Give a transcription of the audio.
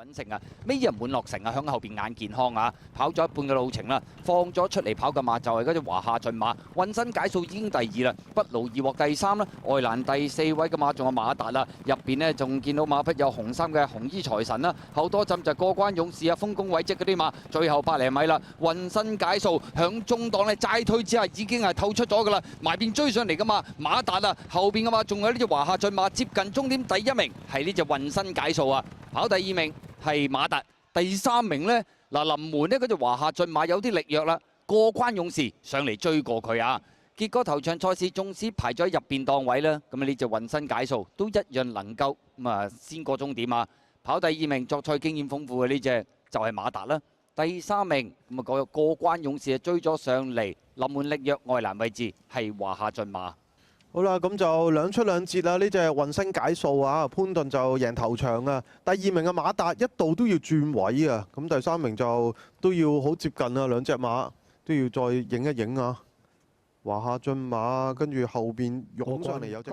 穩成啊，尾二滿樂成啊，響後邊眼健康啊，跑咗一半嘅路程啦，放咗出嚟跑嘅馬就係嗰隻華夏駿馬，渾身解數已經第二啦，不勞而獲第三啦，外欄第四位嘅馬仲有馬達啦，入邊呢仲見到馬匹有紅衫嘅紅衣財神啦，後多陣就過關勇士啊、豐功偉績嗰啲馬，最後百零米啦，渾身解數響中檔呢齋推之下已經係透出咗㗎啦，埋邊追上嚟㗎嘛，馬達啊，後邊嘅馬仲有呢隻華夏駿馬接近終點第一名係呢隻渾身解數啊，跑第二名係馬達，第三名呢，嗱臨門呢嗰隻華夏駿馬有啲力弱啦，過關勇士上嚟追過佢啊，結果頭場賽事縱使排咗喺入邊檔位啦，咁呢隻渾身解數都一樣能夠先過終點啊，跑第二名作賽經驗豐富嘅呢隻就係馬達啦，第三名咁啊過關勇士追咗上嚟，臨門力弱外欄位置係華夏駿馬。好啦，咁就兩出兩捷啦！呢隻渾身解數啊，潘頓就贏頭場啊。第二名嘅馬達一度都要轉位啊，咁第三名就都要好接近啊，兩隻馬都要再影一影啊。華夏駿馬跟住後邊湧上嚟有隻。